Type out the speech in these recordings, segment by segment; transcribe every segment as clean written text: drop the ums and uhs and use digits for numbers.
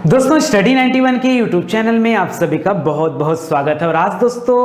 दोस्तों स्टडी 91 के YouTube channel में आप सभी का बहुत बहुत स्वागत है। और आज दोस्तों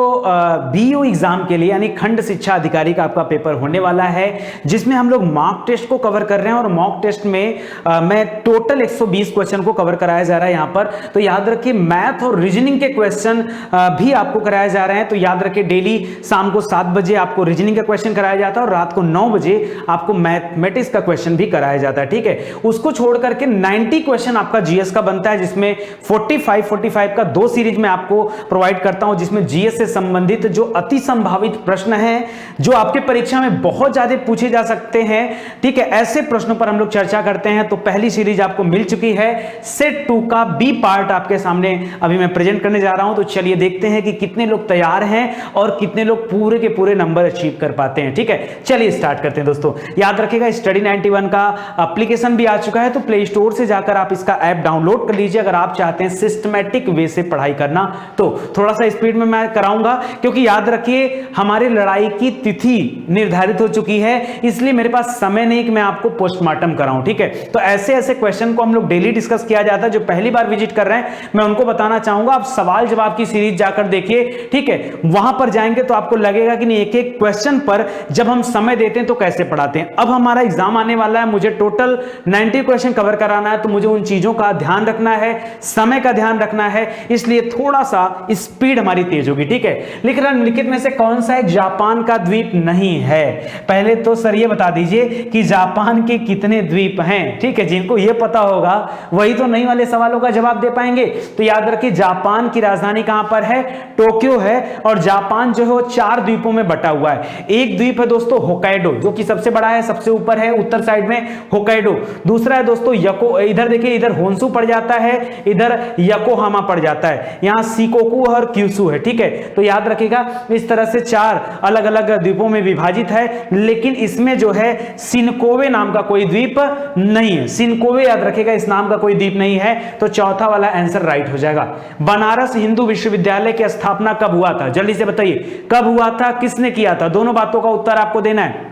बीईओ एग्जाम के लिए यानी खंड शिक्षा अधिकारी का आपका पेपर होने वाला है, जिसमें हम लोग मॉक टेस्ट को कवर कर रहे हैं। और मॉक टेस्ट में मैं टोटल 120 क्वेश्चन को कवर कराया जा रहा है यहाँ पर। तो याद रखिए मैथ और रीजनिंग के क्वेश्चन भी आपको कराए जा रहे हैं। तो याद रखिए डेली शाम को 7 बजे आपको रीजनिंग का क्वेश्चन कराया जाता है और रात को 9 बजे आपको मैथमेटिक्स का क्वेश्चन भी कराया जाता है। ठीक है, उसको छोड़ करके 90 क्वेश्चन आपका जीएस का बनता है, जिसमें 45 का 2 सीरीज में आपको प्रोवाइड करता हूं, जिसमें जीएस से संबंधित जो अति संभावित प्रश्न हैं जो आपके परीक्षा में बहुत ज्यादा पूछे जा सकते हैं। ठीक है, ऐसे प्रश्नों पर हम लोग चर्चा करते हैं। तो पहली सीरीज आपको मिल चुकी है, सेट 2 का बी पार्ट आपके सामने अभी मैं प्रेजेंट करने जा रहा हूं। तो चलिए देखते हैं कि कितने लोग तैयार हैं और कितने लोग पूरे के पूरे नंबर अचीव कर पाते हैं। ठीक है, चलिए स्टार्ट करते हैं। दोस्तों याद रखिएगा स्टडी 91 का एप्लीकेशन भी आ चुका है, तो प्ले स्टोर से जाकर आप इसका ऐप डाउनलोड कर लीजिए अगर आप चाहते हैं सिस्टमैटिक वे से पढ़ाई करना। तो थोड़ा सा स्पीड में मैं कराऊंगा, क्योंकि याद रखिए हमारी लड़ाई की तिथि निर्धारित हो चुकी है, इसलिए मेरे पास समय नहीं कि मैं आपको पोस्टमार्टम कराऊं। ठीक है, तो ऐसे ऐसे क्वेश्चन को हम लोग डेली डिस्कस किया जाता है। जो पहली बार विजिट कर रहे हैं मैं उनको बताना चाहूंगा, आप सवाल जवाब की सीरीज जाकर देखिए। ठीक है, वहां पर जाएंगे तो आपको लगेगा कि नहीं एक एक क्वेश्चन पर जब हम समय देते हैं तो कैसे पढ़ाते हैं। अब हमारा एग्जाम आने वाला है, मुझे टोटल 90 क्वेश्चन कवर कराना है, तो मुझे उन चीजों का ध्यान रखना है, समय का ध्यान रखना है, इसलिए थोड़ा सा स्पीड हमारी तेज होगी। ठीक है, निम्नलिखित में से कौन सा एक जापान का द्वीप नहीं है? पहले तो सर ये बता दीजिए कि जापान के कितने द्वीप हैं। ठीक है, जिनको ये पता होगा वही तो नहीं वाले सवालों का जवाब दे पाएंगे। तो याद रखिए जापान की राजधानी कहां पर है? टोक्यो है। और जापान जो है वो 4 द्वीपों में बटा हुआ है। एक द्वीप है दोस्तों होकाइडो, जो कि सबसे बड़ा है, सबसे ऊपर है उत्तर साइड में होकाइडो। दूसरा है दोस्तों यको, इधर देखिए इधर होन्सू पड़ जाता है, इधर योकोहामा पड़ जाता है, यहां शिकोकू और क्यूशू है। ठीक है, तो याद रखिएगा इस तरह से 4 अलग अलग द्वीपों में विभाजित है, लेकिन इसमें जो है सिनकोवे नाम का कोई द्वीप नहीं है। सिनकोवे याद रखिएगा इस नाम का कोई द्वीप नहीं है। तो चौथा वाला आंसर राइट हो जाएगा। बनारस हिंदू विश्वविद्यालय की स्थापना कब हुआ था? जल्दी से बताइए कब हुआ था, किसने किया था? दोनों बातों का उत्तर आपको देना है।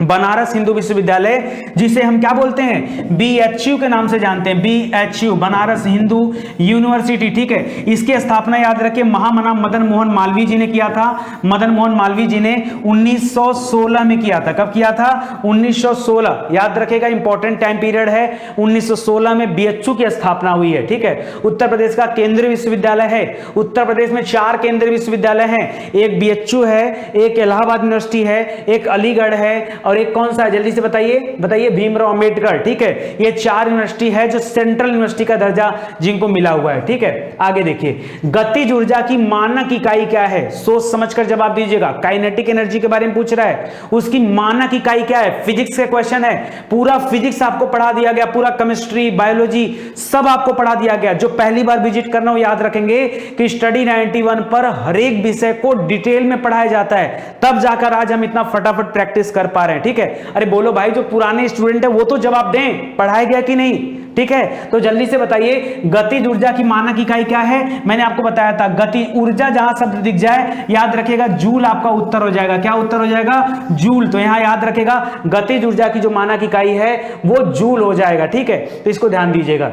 बनारस हिंदू विश्वविद्यालय, जिसे हम क्या बोलते हैं? बीएचयू के नाम से जानते हैं, बीएचयू बनारस हिंदू यूनिवर्सिटी। ठीक है, इसकी स्थापना याद रखिए महामना मदन मोहन मालवीय जी ने किया था। मदन मोहन मालवीय जी ने 1916 में किया था। कब किया था? 1916। याद रखिएगा इंपॉर्टेंट टाइम पीरियड है, 1916 में बीएचयू की स्थापना हुई है। ठीक है, उत्तर प्रदेश का केंद्रीय विश्वविद्यालय है। उत्तर प्रदेश में 4 केंद्रीय विश्वविद्यालय हैं, एक बीएचयू है, एक इलाहाबाद यूनिवर्सिटी है, एक अलीगढ़ है और एक कौन सा है? जल्दी से बताइए भीमराव अंबेडकर। ठीक है, ये 4 यूनिवर्सिटी है जो सेंट्रल यूनिवर्सिटी का दर्जा जिनको मिला हुआ है। ठीक है, आगे देखिए गतिज ऊर्जा की मानक इकाई क्या है? सोच समझकर जवाब दीजिएगा। काइनेटिक एनर्जी के बारे में पूछ रहा है, उसकी मानक इकाई क्या है? फिजिक्स का क्वेश्चन है, पूरा फिजिक्स आपको पढ़ा दिया गया, पूरा केमिस्ट्री बायोलॉजी सब आपको पढ़ा दिया गया। जो पहली बार विजिट करना हो याद रखेंगे कि स्टडी 91 पर हर एक विषय को डिटेल में पढ़ाया जाता है, तब जाकर आज हम इतना फटाफट प्रैक्टिस कर पा रहे हैं। ठीक है, अरे बोलो भाई जो पुराने स्टूडेंट है वो तो जवाब दें, पढ़ाया गया कि नहीं? ठीक है, तो जल्दी से बताइए गतिज ऊर्जा की मानक इकाई क्या है? मैंने आपको बताया था गति ऊर्जा, जहां शब्द दिख जाए याद रखिएगा जूल आपका उत्तर हो जाएगा। क्या उत्तर हो जाएगा? जूल। तो यहां याद रखिएगा गतिज ऊर्जा की जो मानक इकाई है वो जूल हो जाएगा। ठीक है, तो इसको ध्यान दीजिएगा।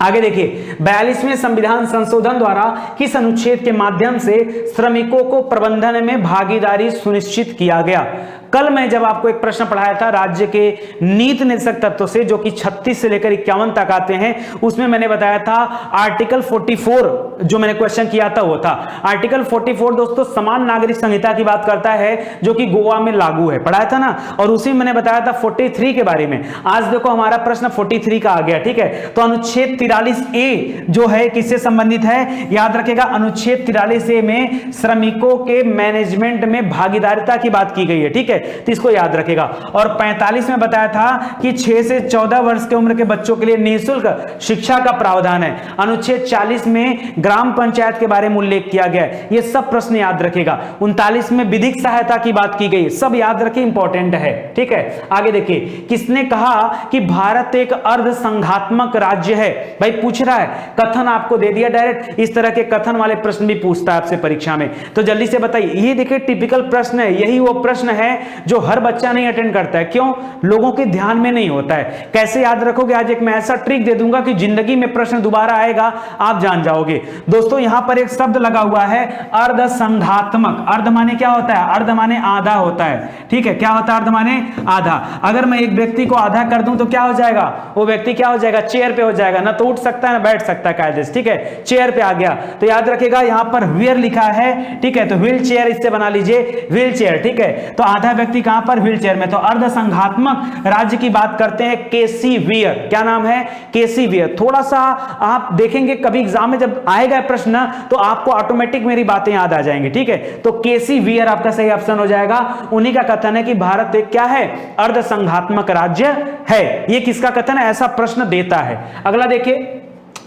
आगे देखिए 42वें संविधान संशोधन द्वारा किस अनुच्छेद के माध्यम से श्रमिकों को प्रबंधन में भागीदारी सुनिश्चित किया गया? कल मैं जब आपको एक प्रश्न पढ़ाया था राज्य के नीति निर्देशक तत्व से, जो कि 36 से लेकर 51 तक आते हैं, उसमें मैंने बताया था आर्टिकल 44 जो मैंने क्वेश्चन किया था वो था आर्टिकल 44 दोस्तों समान नागरिक संहिता की बात करता है, जो कि गोवा में लागू है, पढ़ाया था ना। और उसी में मैंने बताया था 43 के बारे में। आज देखो हमारा प्रश्न 43 का आ गया। ठीक है, तो अनुच्छेद 43A जो है किससे संबंधित है? याद रखेगा अनुच्छेद 43A में श्रमिकों के मैनेजमेंट में भागीदारिता की बात की गई है। ठीक है, तो इसको याद रखेगा। और 45 में बताया था कि 6 से 14 वर्ष की उम्र के बच्चों के लिए निःशुल्क शिक्षा का प्रावधान है। अनुच्छेद 40 में ग्राम पंचायत के बारे में उल्लेख किया गया है। ये सब प्रश्न याद रखेगा। 39 में विधिक सहायता की बात की गई, सब याद रखिए, इंपॉर्टेंट है। ठीक है, आगे देखिए किसने कहा कि भारत एक अर्ध संघात्मक राज्य है? भाई पूछ रहा है, कथन आपको दे दिया डायरेक्ट। इस तरह के कथन वाले प्रश्न भी पूछता है आपसे परीक्षा में, तो जल्दी से बताइए। ये देखिए टिपिकल प्रश्न है, यही वो प्रश्न है जो हर बच्चा नहीं अटेंड करता है। क्यों? लोगों के ध्यान में नहीं होता है। कैसे याद रखोगे? आज एक मैं ऐसा ट्रिक दे दूंगा कि जिंदगी में प्रश्न दोबारा आएगा, आप जान जाओगे। दोस्तों यहां पर एक शब्द लगा हुआ है अर्धसंघात्मक। अर्ध माने क्या होता है? अर्ध माने आधा होता है, ठीक है। क्या होता है? अर्ध माने आधा। अगर मैं एक व्यक्ति को आधा कर दूं तो क्या हो जाएगा? वो व्यक्ति क्या हो जाएगा? चेयर पे हो जाएगा, ना तो उठ सकता है ना बैठ सकता है कायदे से, ठीक है। चेयर पे आ गया तो याद रखिएगा यहां पर व्हील लिखा है, ठीक है, तो व्हील चेयर इससे बना लीजिए, व्हील चेयर, ठीक है। तो आधा व्यक्ति कहां पर? व्हील चेयर में। तो अर्धसंघात्मक राज्य की बात करते हैं केसी वियर। क्या नाम है? केसी वियर। थोड़ा सा आप देखेंगे कभी एग्जाम में जब आएगा प्रश्न तो आपको ऑटोमेटिक मेरी बातें याद आ जाएंगी, ठीक है। तो केसी वियर आपका सही ऑप्शन हो जाएगा। उन्हीं का कथन है कि भारत एक क्या है? अर्धसंघात्मक राज्य है। ये किसका कथन है? ऐसा प्रश्न देता है। अगला देखिए,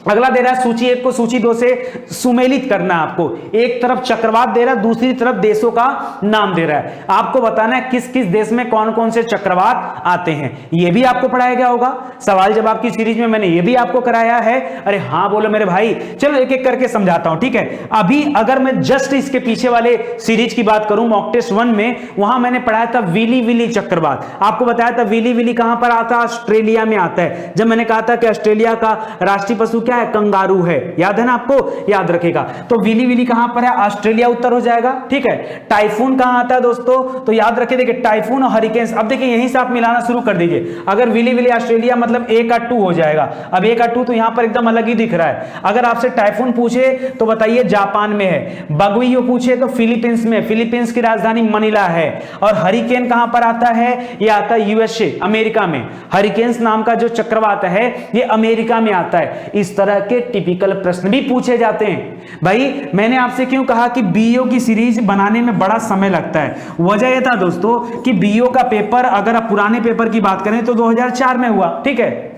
अगला दे रहा है सूची 1 को सूची 2 से सुमेलित करना है आपको। एक तरफ चक्रवात दे रहा है, दूसरी तरफ देशों का नाम दे रहा है। आपको बताना है किस किस देश में कौन कौन से चक्रवात आते हैं। यह भी आपको पढ़ाया गया होगा, सवाल जवाब की सीरीज में मैंने यह भी आपको कराया है। अरे हाँ बोलो मेरे भाई, चलो एक एक करके समझाता हूं, ठीक है। अभी अगर मैं जस्ट इसके पीछे वाले सीरीज की बात करूं, मॉक टेस्ट 1 में, वहां मैंने पढ़ाया था विली विली चक्रवात। आपको बताया था विली विली कहां पर आता है? ऑस्ट्रेलिया में आता है। जब मैंने कहा था कि ऑस्ट्रेलिया का राष्ट्रीय पशु क्या है? कंगारू है। याद है ना आपको? याद रखेगा। तो विली विली कहां पर है? ऑस्ट्रेलिया उत्तर हो जाएगा, ठीक है। टाइफून कहां आता है दोस्तों? तो याद रखिए, देखिए टाइफून और हरिकेन्स। अब देखिए यहीं से आप मिलाना शुरू कर दीजिए। अगर विली विली ऑस्ट्रेलिया मतलब ए का 2 हो जाएगा। अब ए का 2 तो यहां पर एकदम अलग ही दिख रहा है। अगर आपसे टाइफून पूछे तो बताइए जापान में है। बगुइयो पूछे तो फिलीपींस में, फिलीपींस की राजधानी मनीला है। और हरिकेन कहां पर आता है? यह आता है यूएसए, अमेरिका में। हरिकेन्स नाम का जो चक्रवात है ये अमेरिका में आता है। इस तरह के टिपिकल प्रश्न भी पूछे जाते हैं। भाई मैंने आपसे क्यों कहा कि बीईओ की सीरीज बनाने में बड़ा समय लगता है? वजह यह था दोस्तों कि बीईओ का पेपर, अगर आप पुराने पेपर की बात करें तो 2004 में हुआ, ठीक है।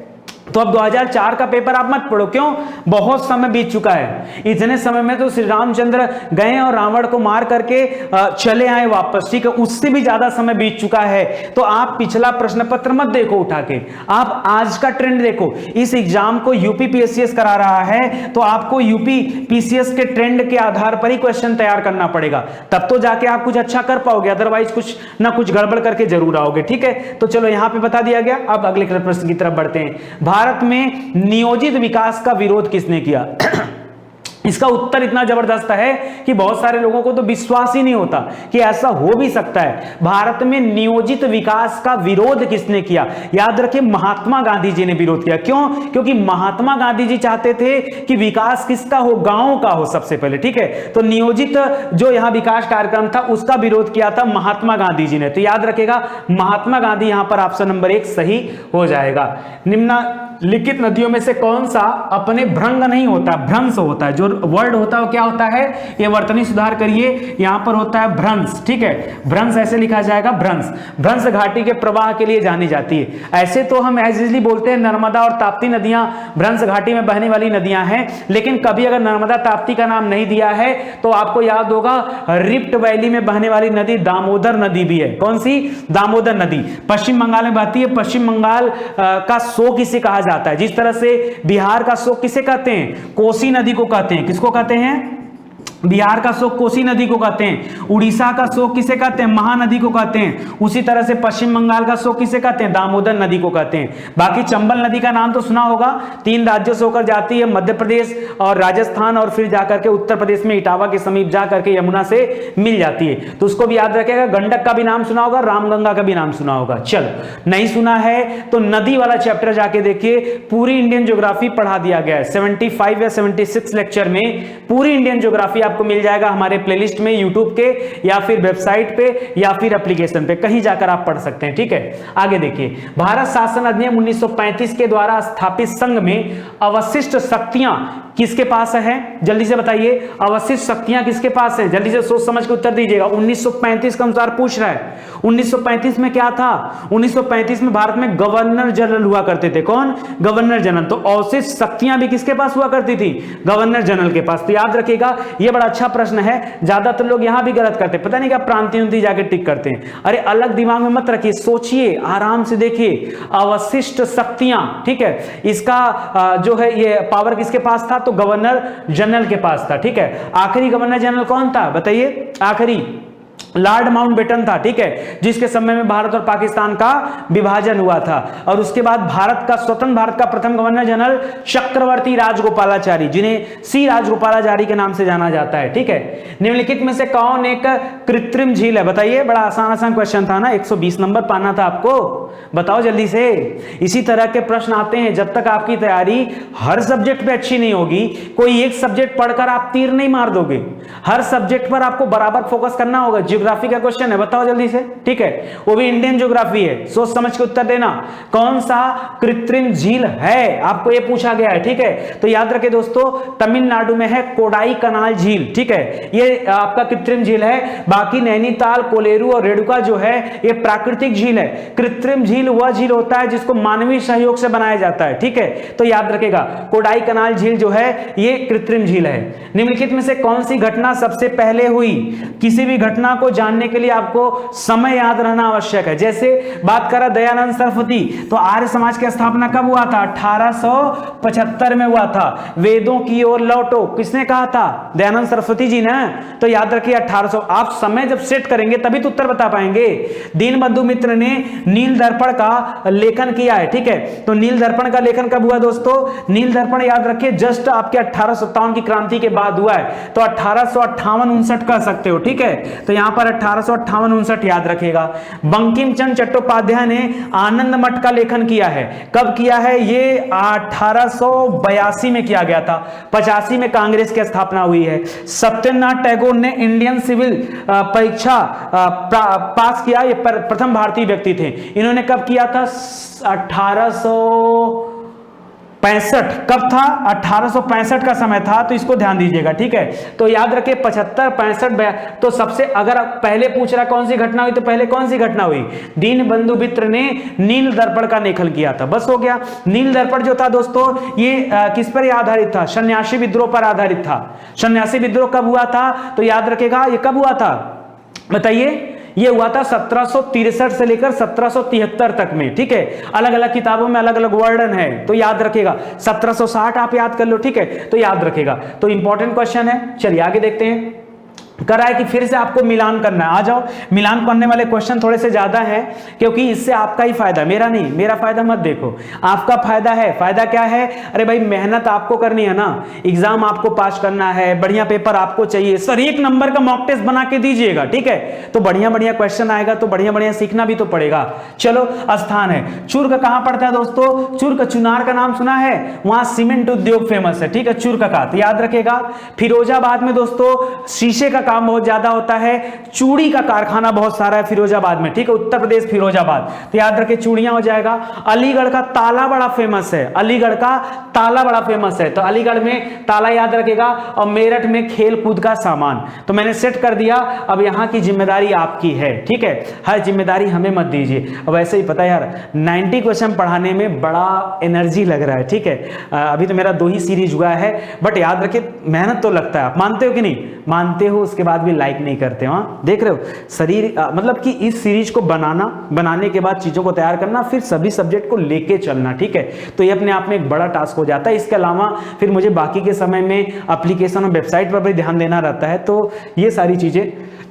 तो अब 2004 का पेपर आप मत पढ़ो। क्यों? बहुत समय बीत चुका है। इतने समय में तो श्री रामचंद्र गए और रावण को मार करके चले आए वापस, ठीक है। उससे भी ज्यादा समय बीत चुका है। तो आप पिछला प्रश्न पत्र मत देखो उठा के, आप आज का ट्रेंड देखो। इस एग्जाम को यूपी पीएससीएस करा रहा है तो आपको यूपी पीसीएस के ट्रेंड के आधार पर ही क्वेश्चन तैयार करना पड़ेगा, तब तो जाके आप कुछ अच्छा कर पाओगे। अदरवाइज कुछ ना कुछ गड़बड़ करके जरूर आओगे, ठीक है। तो चलो यहां पे बता दिया गया। अब अगले प्रश्न की तरफ बढ़ते हैं। भारत में नियोजित विकास का विरोध किसने किया? इसका उत्तर इतना जबरदस्त है कि बहुत सारे लोगों को तो विश्वास ही नहीं होता कि ऐसा हो भी सकता है। भारत में नियोजित विकास का विरोध किसने किया? याद रखिए महात्मा गांधी जी ने विरोध किया। क्यों? क्योंकि महात्मा गांधी जी चाहते थे कि विकास किसका हो? गांवों का हो सबसे पहले, ठीक है। तो नियोजित जो यहां विकास कार्यक्रम था उसका विरोध किया था महात्मा गांधी जी ने। तो याद रखेगा महात्मा गांधी यहां पर ऑप्शन नंबर 1 सही हो जाएगा। निम्नलिखित नदियों में से कौन सा अपने भ्रंग नहीं होता, भ्रंश होता है? जो वर्ड होता है वो क्या होता है? ये वर्तनी सुधार करिए, यहां पर होता है भ्रंश, ठीक है। भ्रंश ऐसे लिखा जाएगा, भ्रंश। भ्रंश घाटी के प्रवाह के लिए जानी जाती है। ऐसे तो हम एज इजली बोलते हैं नर्मदा और ताप्ती नदियां भ्रंश घाटी में बहने वाली नदियां हैं, लेकिन कभी अगर नर्मदा ताप्ती का नाम नहीं दिया है तो आपको याद होगा रिफ्ट वैली में बहने वाली नदी दामोदर नदी भी है। कौन सी? दामोदर नदी पश्चिम बंगाल में बहती है। पश्चिम बंगाल का शोक इसे कहा जाता है। जिस तरह से बिहार का शोक किसे कहते हैं? कोसी नदी को कहते हैं। किसको कहते हैं? बिहार का शोक कोसी नदी को कहते हैं। उड़ीसा का शोक किसे कहते हैं? महानदी को कहते हैं। उसी तरह से पश्चिम बंगाल का शोक किसे कहते हैं? दामोदर नदी को कहते हैं। बाकी चंबल नदी का नाम तो सुना होगा, 3 राज्यों से होकर जाती है, मध्य प्रदेश और राजस्थान, और फिर जाकर के उत्तर प्रदेश में इटावा के समीप जाकर के यमुना से मिल जाती है। तो उसको भी याद रखेगा। गंडक का भी नाम सुना होगा, रामगंगा का भी नाम सुना होगा। चलो नहीं सुना है तो नदी वाला चैप्टर जाके देखिए, पूरी इंडियन ज्योग्राफी पढ़ा दिया गया है। 75 या 76 लेक्चर में पूरी इंडियन ज्योग्राफी आपको मिल जाएगा हमारे प्लेलिस्ट में, यूट्यूब के या फिर वेबसाइट पे या फिर एप्लीकेशन पे, कहीं जाकर आप पढ़ सकते हैं, ठीक है। आगे देखिए, भारत शासन अधिनियम 1935 के द्वारा स्थापित संघ में अवशिष्ट शक्तियां किसके पास है? जल्दी से बताइए, अवशिष्ट शक्तियां किसके पास है? जल्दी से सोच समझ के उत्तर दीजिएगा। 1935 के अनुसार पूछ रहा है। 1935 में क्या था? 1935 में भारत में गवर्नर जनरल हुआ करते थे। कौन? Governor general. तो अवशिष्ट शक्तियां भी किसके पास हुआ करती थी? गवर्नर जनरल के पास। तो याद रखिएगा, यह बड़ा अच्छा प्रश्न है। ज्यादातर लोग यहां भी गलत करते हैं, पता नहीं क्या प्रांतीय जाके टिक करते हैं। अरे अलग दिमाग में मत रखिए, सोचिए, आराम से देखिए। अवशिष्ट शक्तियां, ठीक है, इसका जो है ये पावर किसके पास था? तो गवर्नर जनरल के पास था, ठीक है। आखिरी गवर्नर जनरल कौन था बताइए? आखिरी लॉर्ड माउंटबेटन था, ठीक है, जिसके समय में भारत और पाकिस्तान का विभाजन हुआ था। और उसके बाद स्वतंत्र भारत का प्रथम गवर्नर जनरल चक्रवर्ती राजगोपालाचारी, जिन्हें सी राजगोपालाचारी के नाम से जाना जाता है, ठीक है। निम्नलिखित में से कौन एक कृत्रिम झील है? बताइए, बड़ा आसान क्वेश्चन था ना, 120 नंबर पाना था आपको, बताओ जल्दी से। इसी तरह के प्रश्न आते हैं। जब तक आपकी तैयारी हर सब्जेक्ट पे अच्छी नहीं होगी, कोई एक सब्जेक्ट पढ़कर आप तीर नहीं मार दोगे, हर सब्जेक्ट पर आपको बराबर फोकस करना होगा। ज्योग्राफी का क्वेश्चन है, बताओ जल्दी से, ठीक है, वो भी इंडियन ज्योग्राफी है, सोच समझ के उत्तर देना। कौन सा कृत्रिम झील है, आपको ये पूछा गया है, ठीक है। तो याद रखें दोस्तों, तमिलनाडु में है कोडाई कनाल झील, ठीक है, ये आपका कृत्रिम झील है। बाकी नैनीताल, कोलेरू और रेणुका जो है ये प्राकृतिक झील है। कृत्रिम झील वह झील होता है जिसको मानवीय सहयोग से बनाया जाता है, ठीक है। तो याद रखेगा, कोडाई कनाल झील जो है ये कृत्रिम झील है। निम्नलिखित में से कौन सी घटना सबसे पहले हुई? किसी भी घटना को जानने के लिए आपको समय याद रहना आवश्यक है। जैसे बात करा दयानंद सरस्वती, तो आर्य समाज की स्थापना कब हुआ था? 1875 में हुआ था। वेदों की ओर लौटो, किसने कहा था? दयानंद सरस्वती जी ने। तो याद रखिए 1800। आप समय जब सेट करेंगे तभी तो उत्तर बता पाएंगे। दीनबंधु मित्र ने नील दर्पण का लेखन किया है, ठीक है। तो नील दर्पण का लेखन कब हुआ दोस्तों? नील दर्पण याद रखिए जस्ट आपके 1857 की क्रांति के बाद हुआ है, तो 1858-59 कह सकते हो, ठीक है। तो यहां पर 1858-59 याद रखिएगा। बंकिम चंद्र चट्टोपाध्याय ने आनंद मठ का लेखन किया है, कब किया है? ये 1882 में किया गया था। 85 में कांग्रेस की स्थापना हुई है। सत्येंद्रनाथ टैगोर ने इंडियन सिविल परीक्षा पास किया, ये प्रथम भारतीय व्यक्ति थे। इन्होंने कब किया था? 1865। कब था? 1865 का समय था, तो इसको ध्यान दीजिएगा, ठीक है। तो याद रखिए 75, 65। तो सबसे अगर पहले पूछ रहा कौन सी घटना हुई, तो पहले कौन सी घटना हुई? दीनबंधु मित्र ने नील दर्पण का लेखन किया था, बस हो गया। नील दर्पण जो था दोस्तों ये किस पर आधारित था? सन्यासी विद्रोह पर आधारित था। सन्यासी विद्रोह कब हुआ था? तो याद रखेगा ये कब हुआ था, बताइए। ये हुआ था 1763 से लेकर 1773 तक में, ठीक है। अलग अलग किताबों में अलग अलग वर्णन है, तो याद रखेगा। 1760 आप याद कर लो, ठीक है, तो याद रखेगा। तो इंपॉर्टेंट क्वेश्चन है। चलिए आगे देखते हैं। करा है कि फिर से आपको मिलान करना है, आ जाओ। मिलान करने वाले क्वेश्चन थोड़े से ज्यादा हैं, क्योंकि इससे आपका ही फायदा, मेरा नहीं। मेरा फायदा मत देखो, आपका फायदा है। फायदा क्या है? अरे भाई मेहनत आपको करनी है ना, एग्जाम आपको पास करना है, बढ़िया पेपर आपको चाहिए। सर 1 नंबर का मॉक टेस्ट बना के दीजिएगा, ठीक है, तो बढ़िया बढ़िया क्वेश्चन आएगा, तो बढ़िया बढ़िया सीखना भी तो पड़ेगा। चलो, स्थान है चुर्क, कहां पड़ता है दोस्तों? चुर्क, चुनार का नाम सुना है? वहां सीमेंट उद्योग फेमस है, ठीक है, चुर्क का, तो याद रखेगा। फिरोजाबाद में दोस्तों शीशे का काम बहुत ज्यादा होता है, चूड़ी का कारखाना बहुत सारा है फिरोजाबाद में, ठीक है, उत्तर प्रदेश फिरोजाबाद, तो याद रखे चूड़ियां हो जाएगा। अलीगढ़ का ताला बड़ा फेमस है, अलीगढ़ का ताला बड़ा फेमस है, तो अलीगढ़ में ताला याद रखेगा। और मेरठ में खेल कूद का सामान, तो मैंने सेट कर दिया। अब यहां की जिम्मेदारी आपकी है, ठीक है, हर जिम्मेदारी हमें मत दीजिए। अब ऐसे ही पता है यार, 90 क्वेश्चन पढ़ाने में बड़ा एनर्जी लग रहा है, ठीक है। अभी तो मेरा 2 ही सीरीज हुआ है, बट याद रखिए मेहनत तो लगता है। आप मानते हो कि नहीं? मानते हो, उसके बाद भी लाइक नहीं करते हो। देख रहे हो शरीर, मतलब कि इस सीरीज को बनाने के बाद चीजों को तैयार करना, फिर सभी सब्जेक्ट को लेके चलना, ठीक है। तो ये अपने आप में एक बड़ा टास्क हो जाता है। इसके अलावा फिर मुझे बाकी के समय में एप्लीकेशन और वेबसाइट पर भी ध्यान देना रहता है, तो ये सारी चीजें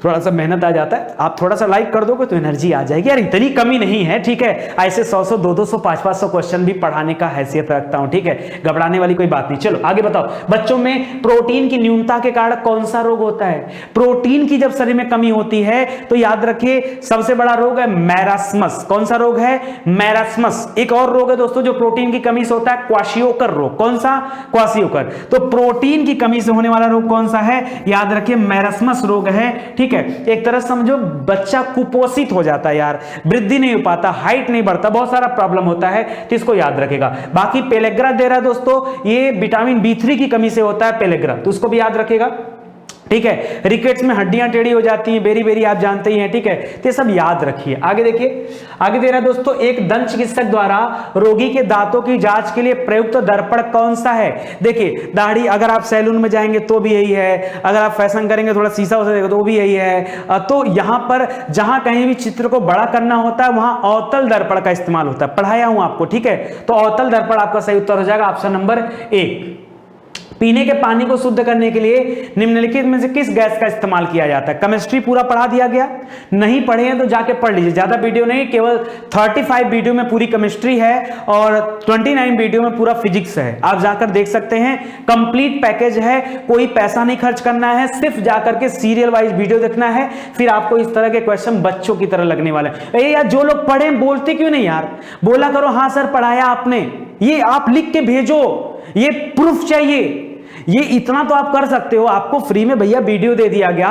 थोड़ा सा मेहनत आ जाता है। आप थोड़ा सा लाइक कर दोगे तो एनर्जी आ जाएगी। यार इतनी कमी नहीं है, ठीक है, ऐसे 100-100, 200-200, 500-500 क्वेश्चन भी पढ़ाने का हैसियत रखता हूं, ठीक है, घबराने वाली कोई बात नहीं। चलो आगे बताओ। बच्चों में प्रोटीन की न्यूनता के कारण कौन सा रोग होता है? प्रोटीन की जब शरीर में कमी होती है तो याद रखिए सबसे बड़ा रोग है मैरास्मस। कौन सा रोग है? मैरास्मस। एक और रोग है दोस्तों जो प्रोटीन की कमी से होता है, क्वाशियोकर रोग। कौन सा? क्वाशियोकर। तो प्रोटीन की कमी से होने वाला रोग कौन सा है? याद रखिए मैरास्मस रोग है, ठीक है। एक तरह समझो बच्चा कुपोषित हो जाता है यार, वृद्धि नहीं हो पाता, हाइट नहीं बढ़ता, बहुत सारा प्रॉब्लम होता है, तो इसको याद रखेगा। बाकी पेलेग्रा दे रहा है दोस्तों, ये विटामिन B3 की कमी से होता है पेलेग्रा, तो उसको भी याद रखेगा, ठीक है। रिकेट्स में हड्डियां टेढ़ी हो जाती हैं, बेरी बेरी आप जानते ही हैं, ठीक है, तो ये सब याद रखिए। आगे देखिए, आगे दे रहा है दोस्तों, एक दंत चिकित्सक द्वारा रोगी के दांतों की जांच के लिए प्रयुक्त दर्पण कौन सा है? देखिए दाढ़ी, अगर आप सैलून में जाएंगे तो भी यही है, अगर आप फैशन करेंगे थोड़ा शीशा हो जाएगा तो भी यही है। तो यहां पर जहां कहीं भी चित्र को बड़ा करना होता है वहां अवतल दर्पण का इस्तेमाल होता है, पढ़ाया हूं आपको, ठीक है। तो अवतल दर्पण आपका सही उत्तर हो जाएगा, ऑप्शन नंबर 1। पीने के पानी को शुद्ध करने के लिए निम्नलिखित में से किस गैस का इस्तेमाल किया जाता है? केमिस्ट्री पूरा पढ़ा दिया गया, नहीं पढ़े हैं तो जाके पढ़ लीजिए, ज्यादा वीडियो नहीं, केवल 35 वीडियो में पूरी केमिस्ट्री है और 29 वीडियो में पूरा फिजिक्स है, आप जाकर देख सकते हैं। कंप्लीट पैकेज है, कोई पैसा नहीं खर्च करना है, सिर्फ जाकर के सीरियल वाइज वीडियो देखना है, फिर आपको इस तरह के क्वेश्चन बच्चों की तरह लगने वाले हैं। यार जो लोग पढ़े बोलते क्यों नहीं यार? बोला करो हाँ सर पढ़ाया आपने, ये आप लिख के भेजो, ये प्रूफ चाहिए। ये इतना तो आप कर सकते हो, आपको फ्री में भैया वीडियो दे दिया गया,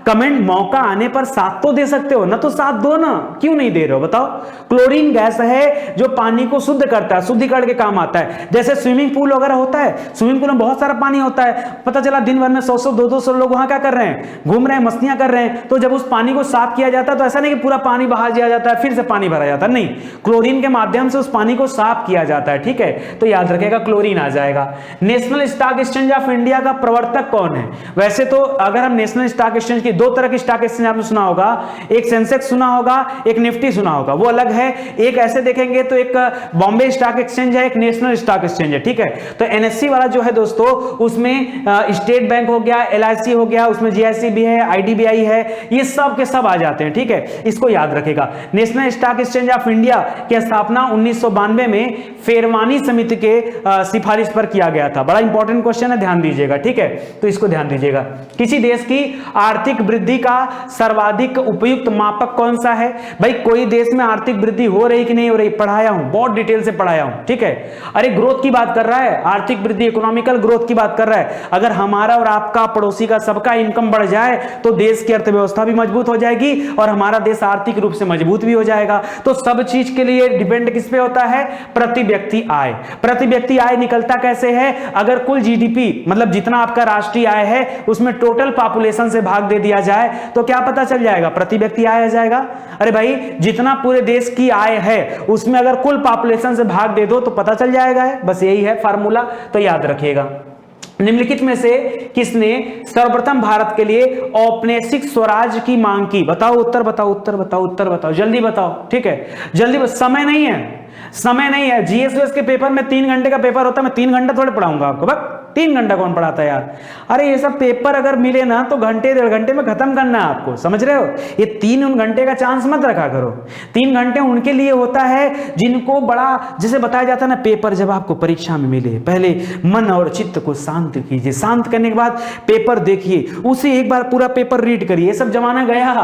कमेंट मौका आने पर साथ तो दे सकते हो ना, तो साथ दो ना, क्यों नहीं दे रहे हो बताओ? क्लोरीन गैस है जो पानी को शुद्ध करता है, शुद्धिकरण के काम आता है। जैसे स्विमिंग पूल वगैरह होता है, स्विमिंग पूल में बहुत सारा पानी होता है, पता चला दिन भर में 100 200 लोग वहां क्या कर रहे हैं, घूम रहे हैं, मस्तियां कर रहे हैं, तो जब उस पानी को साफ किया जाता है तो ऐसा नहीं कि पूरा पानी बहा दिया जाता है फिर से पानी भरा जाता है, नहीं, क्लोरीन के माध्यम से उस पानी को साफ किया जाता है, ठीक है? तो याद रखेगा क्लोरीन आ जाएगा। National stock exchange of India का प्रवर्तक कौन है? वैसे तो अगर हम नेशनल स्टॉक एक्सचेंज की, दो तरह की स्टॉक एक्सचेंज आपने सुना होगा, एक सेंसेक्स सुना होगा, एक निफ्टी सुना होगा, वो अलग है। एक ऐसे देखेंगे तो एक बॉम्बे स्टॉक एक्सचेंज है, एक नेशनल स्टॉक एक्सचेंज है, ठीक है? तो एनएससी वाला जो है दोस्तों, उसमें स्टेट बैंक हो गया, एलआईसी हो गया, उसमें जीआईसी भी है, आईडीबीआई है, ये सब के सब आ जाते हैं, ठीक है? इसको याद रखेगा। National stock exchange of India की स्थापना 1992 में फेरवानी समिति के सिफारिश पर किया गया था। बड़ा इंपॉर्टेंट क्वेश्चन है, ध्यान दीजिएगा, ठीक है? तो इसको ध्यान दीजिएगा। किसी देश की आर्थिक वृद्धि का सर्वाधिक उपयुक्त मापक कौन सा है? भाई कोई देश में आर्थिक वृद्धि हो रही कि नहीं हो रही, पढ़ाया हूं, बहुत डिटेल से पढ़ाया हूं, ठीक है? अरे ग्रोथ की बात कर रहा है, आर्थिक वृद्धि, इकोनॉमिकल ग्रोथ की बात कर रहा है। अगर हमारा और आपका, पड़ोसी का, सबका इनकम बढ़ जाए तो देश की अर्थव्यवस्था भी मजबूत हो जाएगी और हमारा देश आर्थिक रूप से मजबूत भी हो जाएगा। तो सब चीज के लिए डिपेंड किस पे होता है? प्रति व्यक्ति आय। प्रति व्यक्ति आय निकलता कैसे है? अगर कुल जीडीपी मतलब जितना आपका राष्ट्रीय आय है उसमें टोटल पॉपुलेशन से भाग दे दिया जाए तो क्या पता चल जाएगा? प्रति व्यक्ति आय आ जाएगा। अरे भाई जितना पूरे देश की आय है उसमें अगर कुल पॉपुलेशन से भाग दे दो तो पता चल जाएगा है। बस यही है फार्मूला, तो याद रखिएगा। निम्नलिखित में से किसने सर्वप्रथम भारत के लिए औपनिवेशिक स्वराज की मांग की? बताओ उत्तर, बताओ उत्तर, बताओ उत्तर, बताओ जल्दी बताओ, ठीक है? जल्दी, समय नहीं है, समय नहीं है। जीएस के पेपर में 3 घंटे का पेपर होता है, मैं 3 घंटा थोड़े पढ़ाऊंगा आपको, बस 3 घंटा कौन पढ़ाता है यार? अरे ये सब पेपर अगर मिले ना तो घंटे 1.5 घंटे में खत्म करना है आपको, समझ रहे हो? ये 3 घंटे का चांस मत रखा करो। 3 घंटे उनके लिए होता है जिनको बड़ा, जैसे बताया जाता है ना, पेपर जब आपको परीक्षा में मिले पहले मन और चित्त को शांत कीजिए, शांत करने के बाद पेपर देखिए, उसे एक बार पूरा पेपर रीड करिए। ये सब जमाना गया,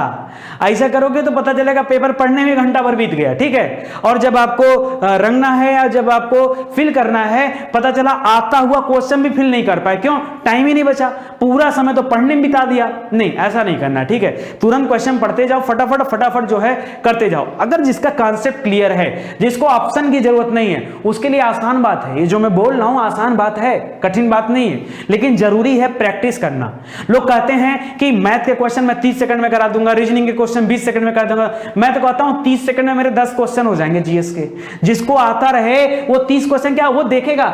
ऐसा करोगे तो पता चलेगा पेपर पढ़ने में घंटा भर बीत गया, ठीक है? और जब आपको रंगना है या जब आपको फिल करना है, पता चला आता हुआ क्वेश्चन भी फिल नहीं कर पाए, क्यों? टाइम ही नहीं बचा, पूरा समय तो पढ़ने में बिता दिया। नहीं, ऐसा नहीं करना, ठीक है? तुरंत क्वेश्चन पढ़ते जाओ, फटाफट फटाफट जो है करते जाओ। अगर जिसका कॉन्सेप्ट क्लियर है, जिसको ऑप्शन की जरूरत नहीं है, उसके लिए आसान बात है। ये जो मैं बोल रहा हूं आसान बात है, कठिन बात नहीं है, लेकिन जरूरी है प्रैक्टिस करना। लोग कहते हैं कि मैथ के क्वेश्चन मैं 30 सेकंड में करा दूंगा, रीजनिंग के क्वेश्चन 20 सेकंड में कर दूंगा। मैं तो कहता हूं 30 सेकंड में मेरे 10 क्वेश्चन हो जाएंगे जीएस के। जिसको आता रहे वो 30 क्वेश्चन क्या वो देखेगा,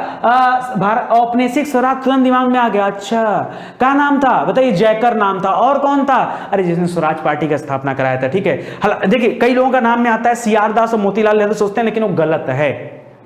औपनिवेशिक स्वराज तुरंत दिमाग में आ गया। अच्छा, क्या नाम था बताइए? जयकर नाम था। और कौन था? अरे जिसने स्वराज पार्टी का स्थापना कराया था, ठीक है? देखिए कई लोगों का नाम में आता है सीआर दास और मोतीलाल नेहरू, सोचते हैं लेकिन वो गलत है,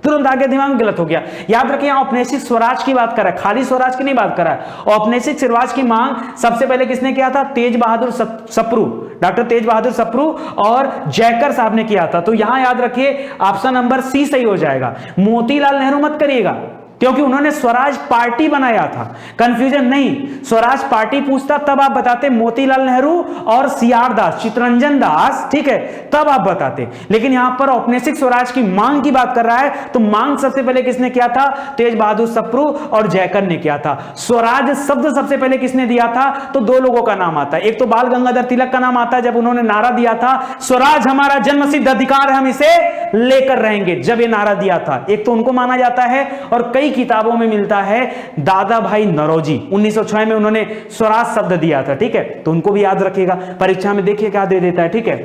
तुरंत आगे दिमाग में गलत हो गया। याद रखिए औपनिवेशिक स्वराज की बात कर रहा है, खाली स्वराज की नहीं बात कर रहा है। औपनिवेशिक स्वराज की मांग सबसे पहले किसने किया था? तेज बहादुर सप्रू, डॉक्टर तेज बहादुर सप्रू और जयकर साहब ने किया था। तो यहां याद रखिए ऑप्शन नंबर सी सही हो जाएगा। मोतीलाल नेहरू मत करिएगा क्योंकि उन्होंने स्वराज पार्टी बनाया था। कंफ्यूजन नहीं, स्वराज पार्टी पूछता तब आप बताते मोतीलाल नेहरू और सीआर दास, चित्तरंजन दास, ठीक है? तब आप बताते। लेकिन यहां पर औपनिवेशिक स्वराज की मांग की बात कर रहा है, तो मांग सबसे पहले किसने किया था? तेज बहादुर सप्रू और जयकर ने किया था। स्वराज शब्द सबसे पहले किसने दिया था? तो 2 लोगों का नाम आता है। एक तो बाल गंगाधर तिलक का नाम आता है, जब उन्होंने नारा दिया था स्वराज हमारा जन्मसिद्ध अधिकार है, हम इसे लेकर रहेंगे, जब ये नारा दिया था। एक तो उनको माना जाता है और कई किताबों में मिलता है दादा भाई नौरोजी 1906 में उन्होंने स्वराज शब्द दिया था, ठीक है? तो उनको भी याद रखिएगा, परीक्षा में देखिए क्या दे देता है, ठीक है?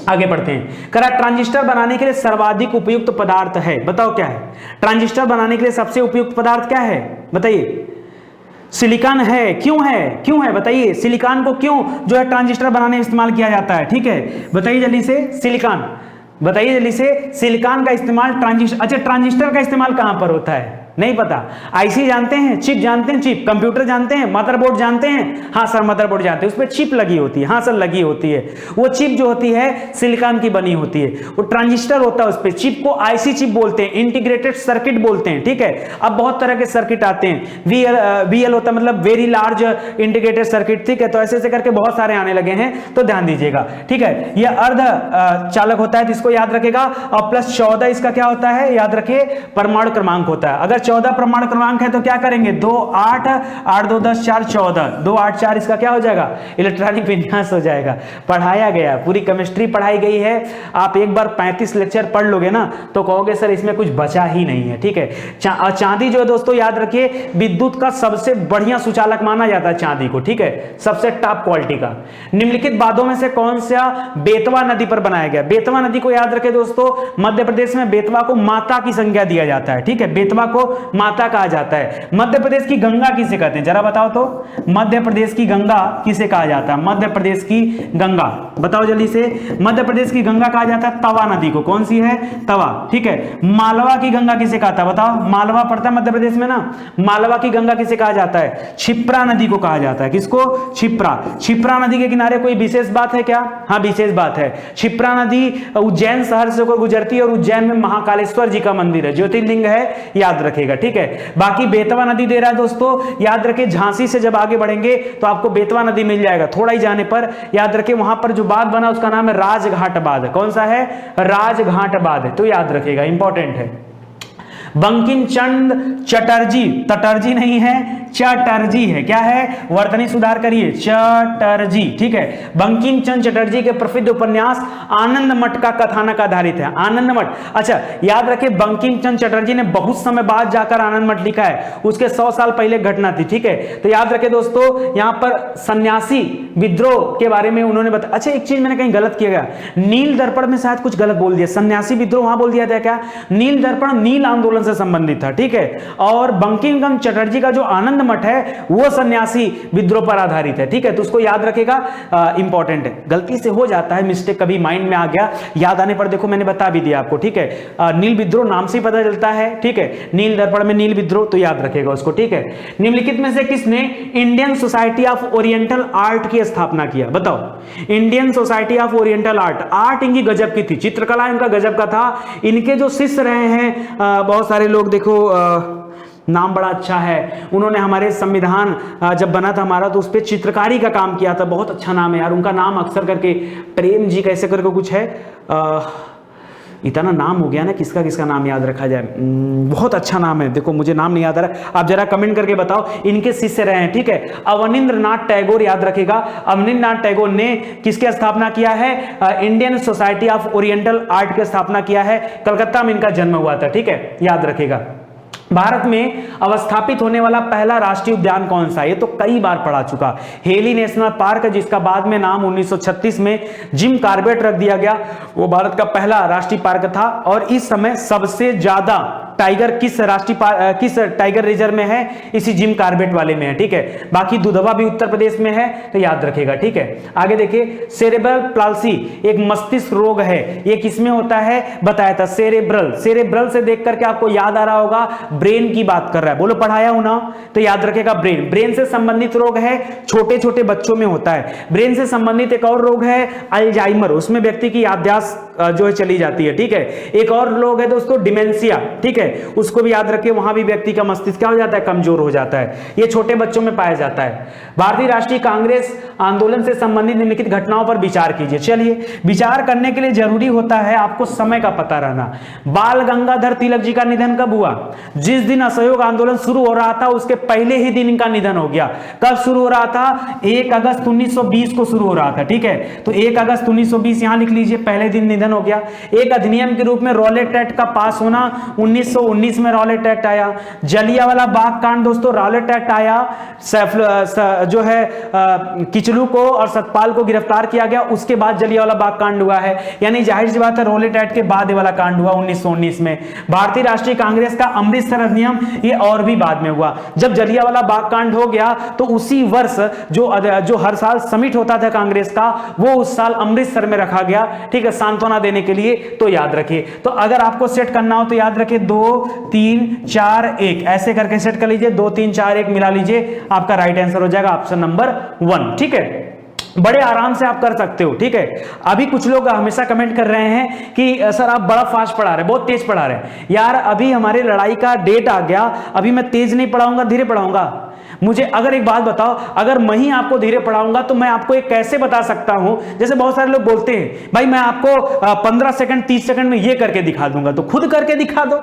आगे बढ़ते हैं। करा ट्रांजिस्टर बनाने के लिए सर्वाधिक उपयुक्त पदार्थ है, बताओ क्या है? ट्रांजिस्टर बनाने के लिए सबसे उपयुक्त पदार्थ क्या है बताइए? सिलिकॉन है। क्यों है? क्यों है बताइए? सिलिकॉन को क्यों जो है ट्रांजिस्टर बनाने में इस्तेमाल किया जाता है, ठीक है? बताइए जल्दी से। सिलिकॉन, बताइए जल्दी से। सिलिकॉन का इस्तेमाल ट्रांजिस्टर, अच्छा ट्रांजिस्टर का इस्तेमाल कहां पर होता है? नहीं पता। आईसी जानते हैं, चिप जानते हैं, चिप। कंप्यूटर जानते हैं, मदरबोर्ड जानते हैं, हाँ सर मदरबोर्ड जानते हैं, उस पर चिप लगी होती है, हाँ सर लगी होती है। वो चिप जो होती है सिलिकॉन की बनी होती है, वो ट्रांजिस्टर होता है उस पर। चिप को आईसी चिप बोलते हैं, इंटीग्रेटेड सर्किट बोलते हैं, ठीक है। अब बहुत तरह के सर्किट आते हैं, वीएल होता है मतलब वेरी लार्ज इंटीग्रेटेड सर्किट, ठीक है। तो ऐसे ऐसे करके बहुत सारे आने लगे हैं, तो ध्यान दीजिएगा, ठीक है। ये अर्ध चालक होता है, इसको याद रखेगा। और प्लस 14 इसका क्या होता है, याद रखिए परमाणु क्रमांक होता है। अगर 14 परमाणु क्रमांक है तो क्या करेंगे, 2 8 8 2 10 4 14, 2 8 4 इसका क्या हो जाएगा, इलेक्ट्रॉनिक विन्यास हो जाएगा। पढ़ाया गया, पूरी केमिस्ट्री पढ़ाई गई है। आप एक बार 35 लेक्चर पढ़ लोगे ना तो कहोगे सर इसमें कुछ बचा ही नहीं है, ठीक है। चांदी जो है दोस्तों याद रखिए विद्युत का सबसे बढ़िया सुचालक माना जाता है चांदी को, ठीक है, सबसे टॉप क्वालिटी का। निम्नलिखित बांधों में से कौन सा बेतवा नदी पर बनाया गया। बेतवा नदी को याद रखे दोस्तों, मध्य प्रदेश में बेतवा को माता की संज्ञा दिया जाता है, ठीक है। बेतवा को माता कहा जाता है। मध्य प्रदेश की गंगा किसे कहते हैं, जरा बताओ तो। मध्य प्रदेश की गंगा किसे कहा जाता है, मध्य प्रदेश की गंगा बताओ जल्दी से। मध्य प्रदेश की गंगा कहा जाता है तवा नदी को। कौन सी है, तवा, ठीक है। मालवा की गंगा किसे कहता है बताओ, मालवा पड़ता है मध्य प्रदेश में ना। मालवा की गंगा किसे कहा जाता है, क्षिप्रा नदी को कहा जाता है। किसको, क्षिप्रा। क्षिप्रा नदी के किनारे कोई विशेष बात है क्या, हाँ विशेष बात है। क्षिप्रा नदी उज्जैन शहर से गुजरती है और उज्जैन में महाकालेश्वर जी का मंदिर है, ज्योतिर्लिंग है, याद रखेगा, ठीक है। बाकी बेतवा नदी दे रहा है दोस्तों, याद रखे झांसी से जब आगे बढ़ेंगे तो आपको बेतवा नदी मिल जाएगा। थोड़ा ही जाने पर याद रखे वहां पर जो बांध बना उसका नाम है राजघाट बांध। कौन सा है, राजघाट बांध, तो याद रखेगा, इंपॉर्टेंट है। बंकिम चंद्र चटर्जी, टटर्जी नहीं है, चटर्जी है, क्या है, वर्तनी सुधार करिए, चटर्जी, ठीक है। बंकिम चंद्र चटर्जी के प्रसिद्ध उपन्यास आनंद मठ का कथानक आधारित है। आनंद मठ, अच्छा याद रखे बंकिम चंद्र चटर्जी ने बहुत समय बाद जाकर आनंद मठ लिखा है, उसके 100 साल पहले घटना थी, ठीक है। तो याद रखे दोस्तों यहां पर सन्यासी विद्रोह के बारे में उन्होंने बताया। अच्छा एक चीज मैंने कहीं गलत किया गया, नील दर्पण में शायद कुछ गलत बोल दिया, सन्यासी विद्रोह वहां बोल दिया था क्या, नील दर्पण नील आंदोलन से संबंधित था, ठीक है। और बंकिम चंद्र चटर्जी का जो आनंद मठ है वो सन्यासी विद्रोह पर आधारित है, ठीक है। तो उसको याद रखेगा, इंपॉर्टेंट है। गलती से हो जाता है मिस्टेक, कभी माइंड में आ गया, याद आने पर देखो मैंने बता भी दिया आपको, ठीक है। नील विद्रोह नाम से ही पता चलता है, ठीक है, नील दर्पण में नील विद्रोह, तो याद रखेगा उसको, ठीक है। निम्नलिखित में से किसने Indian society of oriental art की स्थापना किया, बताओ। Indian society of oriental art इनकी गजब की थी, चित्रकला इनका गजब का था। इनके जो शिष्य रहे हैं बहुत सारे लोग, देखो नाम बड़ा अच्छा है, उन्होंने हमारे संविधान जब बना था हमारा तो उस पर चित्रकारी का काम किया था, बहुत अच्छा नाम है यार उनका। नाम अक्सर करके प्रेम जी कैसे करके कुछ है, इतना नाम हो गया ना, किसका किसका नाम याद रखा जाए, बहुत अच्छा नाम है, देखो मुझे नाम नहीं याद आ रहा, आप जरा कमेंट करके बताओ। इनके शिष्य रहे हैं, ठीक है। अवनींद्रनाथ टैगोर, याद रखेगा अवनींद्रनाथ टैगोर ने किसकी स्थापना किया है, Indian society of oriental art की स्थापना किया है। कलकत्ता में इनका जन्म हुआ था, ठीक है, याद रखेगा। भारत में अवस्थापित होने वाला पहला राष्ट्रीय उद्यान कौन सा है, ये तो कई बार पढ़ा चुका, हेली नेशनल पार्क, जिसका बाद में नाम 1936 में जिम कॉर्बेट रख दिया गया। वो भारत का पहला राष्ट्रीय पार्क था। और इस समय सबसे ज्यादा टाइगर किस टाइगर रिजर्व में है, इसी जिम कॉर्बेट वाले में है, ठीक है। बाकी दुधवा भी उत्तर प्रदेश में है, तो याद रखेगा, ठीक है। आगे देखिए, सेरेब्रल पाल्सी एक मस्तिष्क रोग है, ये किसमें होता है बताया था, सेरेब्रल से देख करके आपको याद आ रहा होगा ब्रेन की बात कर रहा है, बोलो पढ़ाया हूं ना, तो याद रखेगा ब्रेन से संबंधित रोग है, छोटे छोटे बच्चों में होता है। ब्रेन से संबंधित एक और रोग है अल्जाइमर, उसमें व्यक्ति की याददाश्त जो है चली जाती है, ठीक है। एक और रोग है दोस्तों डिमेंशिया, ठीक है, उसको भी याद रखिए, वहां भी व्यक्ति का मस्तिष्क क्या हो जाता है, कमजोर हो जाता है, ये छोटे बच्चों में पाया जाता है। भारतीय राष्ट्रीय कांग्रेस आंदोलन से संबंधित निम्नलिखित घटनाओं पर विचार कीजिए। चलिए, विचार करने के लिए जरूरी होता है आपको समय का पता रहना। बाल गंगाधर तिलक जी का निधन कब हुआ, जिस दिन असहयोग आंदोलन शुरू हो रहा था उसके पहले ही दिन इनका निधन हो गया। कब शुरू हो रहा था, 1 अगस्त 1920 को शुरू हो रहा था, ठीक है। तो 1 अगस्त 1920 यहां लिख लीजिए, पहले दिन निधन हो गया। एक अधिनियम के रूप में रॉलेट एक्ट का पास होना, 1919 में रॉलेट एक्ट आया। जलियांवाला बाग कांड दोस्तों, रॉलेट एक्ट आया, जो है किचलू को और सतपाल को गिरफ्तार किया गया, उसके बाद जलियांवाला बाग कांड हुआ है, यानी जाहिर सी बात है रॉलेट एक्ट के बाद ये वाला कांड हुआ 1919 में। भारतीय राष्ट्रीय कांग्रेस का अमृतसर अधिनियम, ये और भी बाद में हुआ। जब जलियांवाला बाग कांड हो गया तो उसी वर्ष जो हर साल समिट होता था कांग्रेस का, वो उस साल अमृतसर में रखा गया, ठीक है, सांत्वना देने के लिए, तो याद रखिए। तो अगर आपको सेट करना हो तो याद रखिए 3 4 1 ऐसे करके सेट कर लीजिए, 2 3 4 1 मिला लीजिए, आपका राइट आंसर हो जाएगा ऑप्शन नंबर 1। ठीक है, बड़े आराम से आप कर सकते हो। ठीक है, अभी कुछ लोग हमेशा कमेंट कर रहे हैं कि सर आप बड़ा फास्ट पढ़ा रहे हैं, बहुत तेज पढ़ा रहे हैं। यार अभी हमारी लड़ाई का डेट आ गया, अभी मैं तेज नहीं पढ़ाऊंगा, धीरे पढ़ाऊंगा। मुझे अगर एक बात बताओ, अगर मैं ही आपको धीरे पढ़ाऊंगा तो मैं आपको एक कैसे बता सकता हूं, जैसे बहुत सारे लोग बोलते हैं भाई मैं आपको 15 सेकंड 30 सेकंड में ये करके दिखा दूंगा, तो खुद करके दिखा दो,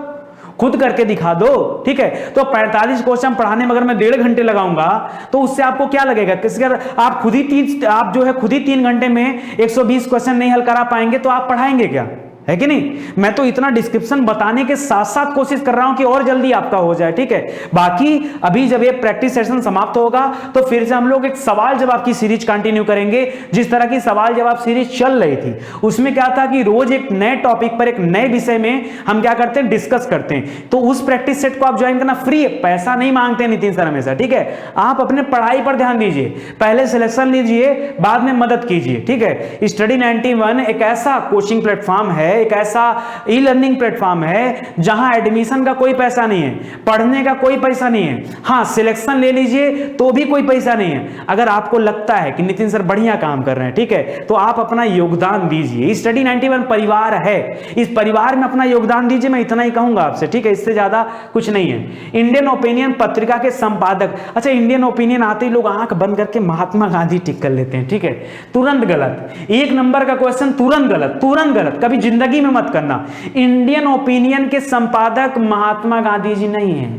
खुद करके दिखा दो। ठीक है, तो 45 क्वेश्चन पढ़ाने में अगर मैं 1.5 घंटे लगाऊंगा तो उससे आपको क्या लगेगा? किसी अगर आप खुद ही 3 घंटे में 120 क्वेश्चन नहीं हल करा पाएंगे तो आप पढ़ाएंगे क्या? है कि नहीं? मैं तो इतना डिस्क्रिप्शन बताने के साथ साथ कोशिश कर रहा हूं कि और जल्दी आपका हो जाए। ठीक है, बाकी अभी जब ये प्रैक्टिस सेशन समाप्त होगा तो फिर से हम लोग एक सवाल जवाब की सीरीज कंटिन्यू करेंगे। जिस तरह की सवाल जवाब सीरीज चल रही थी उसमें क्या था कि रोज एक नए टॉपिक पर एक नए विषय में हम क्या करते हैं, डिस्कस करते हैं। तो उस प्रैक्टिस सेट को आप ज्वाइन करना फ्री है, पैसा नहीं मांगते नितिन सर हमेशा। ठीक है, आप अपने पढ़ाई पर ध्यान दीजिए, पहले सिलेक्शन लीजिए, बाद में मदद कीजिए। ठीक है, स्टडी 91 एक ऐसा कोचिंग प्लेटफॉर्म है, एक ऐसा ई लर्निंग प्लेटफॉर्म है जहां एडमिशन का कोई पैसा नहीं है, पढ़ने का कोई पैसा नहीं है। हां, सिलेक्शन ले लीजिए तो भी कोई पैसा नहीं है। अगर आपको लगता है कि नितिन सर बढ़िया काम कर रहे हैं, ठीक है, तो आप अपना योगदान दीजिए। स्टडी 91 परिवार है, इस परिवार में अपना योगदान दीजिए, मैं इतना ही कहूंगा आपसे। ठीक है, इससे ज्यादा कुछ नहीं है। इंडियन ओपिनियन पत्रिका के संपादक, अच्छा इंडियन ओपिनियन आते ही लोग आंख बंद करके महात्मा गांधी टिक कर लेते हैं। ठीक है, तुरंत गलत, 1 नंबर का क्वेश्चन तुरंत गलत, तुरंत गलत, कभी जिंदगी में मत करना। इंडियन ओपिनियन के संपादक महात्मा गांधी जी नहीं है,